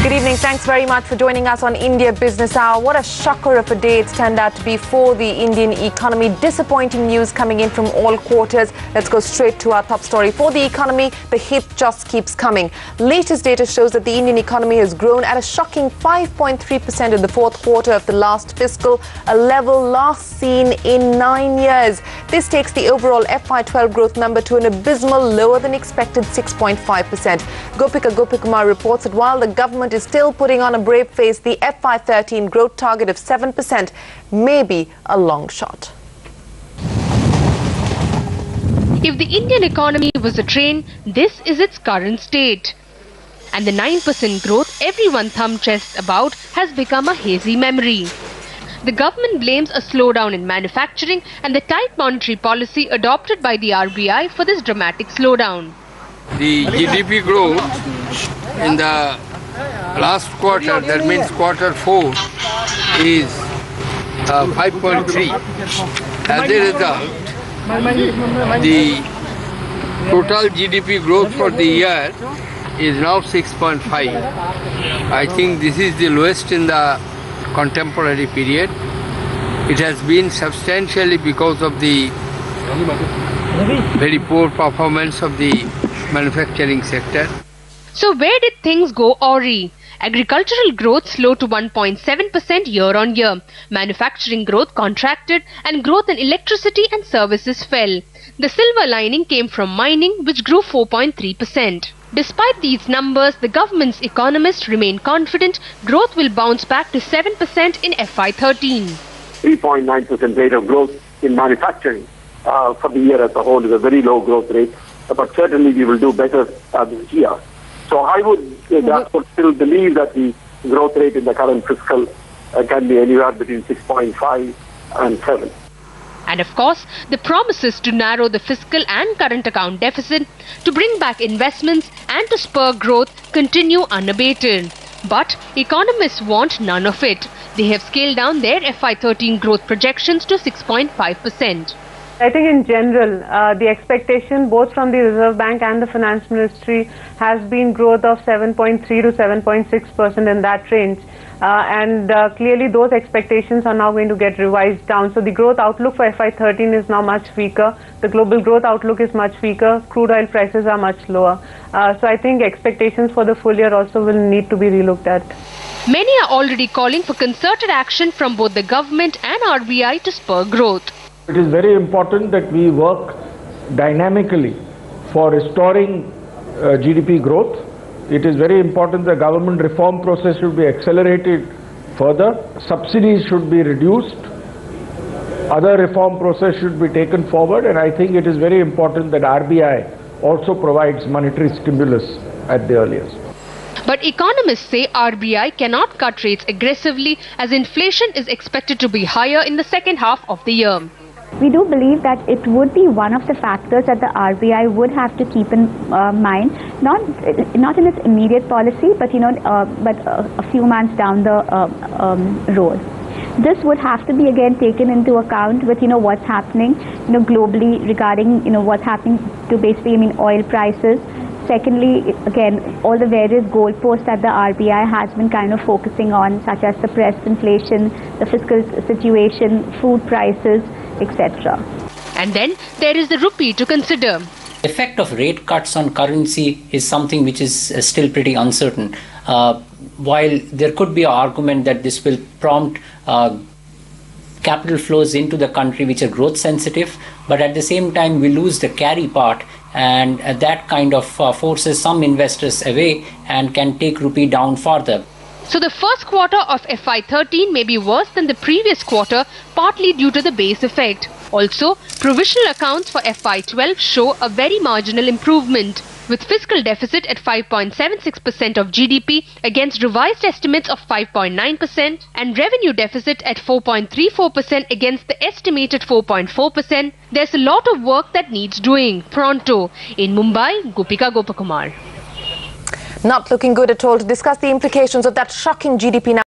Good evening. Thanks very much for joining us on India Business Hour. What a shocker of a day it's turned out to be for the Indian economy. Disappointing news coming in from all quarters. Let's go straight to our top story. For the economy, the hit just keeps coming. Latest data shows that the Indian economy has grown at a shocking 5.3% in the fourth quarter of the last fiscal, a level last seen in 9 years. This takes the overall FY12 growth number to an abysmal lower than expected 6.5%. Gopika Gopikumar reports that while the government is still putting on a brave face, the FY13 growth target of 7% may be a long shot. If the Indian economy was a train, this is its current state. And the 9% growth everyone thumb-chests about has become a hazy memory. The government blames a slowdown in manufacturing and the tight monetary policy adopted by the RBI for this dramatic slowdown. The GDP growth in the last quarter, that means quarter 4, is 5.3. As a result, the total GDP growth for the year is now 6.5. I think this is the lowest in the contemporary period. It has been substantially because of the very poor performance of the manufacturing sector. So where did things go awry? Agricultural growth slowed to 1.7% year-on-year. Manufacturing growth contracted and growth in electricity and services fell. The silver lining came from mining, which grew 4.3%. Despite these numbers, the government's economists remain confident growth will bounce back to 7% in FY13. 3.9% rate of growth in manufacturing for the year as a whole is a very low growth rate, but certainly we will do better this year. So I would therefore still believe that the growth rate in the current fiscal can be anywhere between 6.5 and 7. And of course, the promises to narrow the fiscal and current account deficit, to bring back investments and to spur growth continue unabated. But economists want none of it. They have scaled down their FY13 growth projections to 6.5%. I think in general, the expectation both from the Reserve Bank and the Finance Ministry has been growth of 7.3 to 7.6% in that range. Clearly those expectations are now going to get revised down. So the growth outlook for FY13 is now much weaker. The global growth outlook is much weaker. Crude oil prices are much lower. So I think expectations for the full year also will need to be relooked at. Many are already calling for concerted action from both the government and RBI to spur growth. It is very important that we work dynamically for restoring GDP growth. It is very important the government reform process should be accelerated further. Subsidies should be reduced. Other reform process should be taken forward, and I think it is very important that RBI also provides monetary stimulus at the earliest. But economists say RBI cannot cut rates aggressively as inflation is expected to be higher in the second half of the year. We do believe that it would be one of the factors that the RBI would have to keep in mind, not in its immediate policy, but a few months down the road. This would have to be again taken into account with what's happening globally regarding what's happening to basically oil prices. Secondly, again, all the various goalposts that the RBI has been kind of focusing on, such as suppressed inflation, the fiscal situation, food prices, etc. And then there is the rupee to consider. The effect of rate cuts on currency is something which is still pretty uncertain. While there could be an argument that this will prompt capital flows into the country which are growth sensitive, but at the same time we lose the carry part, and that kind of forces some investors away and can take rupee down further. So the first quarter of FY13 may be worse than the previous quarter, partly due to the base effect. Also, provisional accounts for FY12 show a very marginal improvement, with fiscal deficit at 5.76% of GDP against revised estimates of 5.9% and revenue deficit at 4.34% against the estimated 4.4%. There's a lot of work that needs doing pronto. In Mumbai, Gopika Gopikumar. Not looking good at all. To discuss the implications of that shocking GDP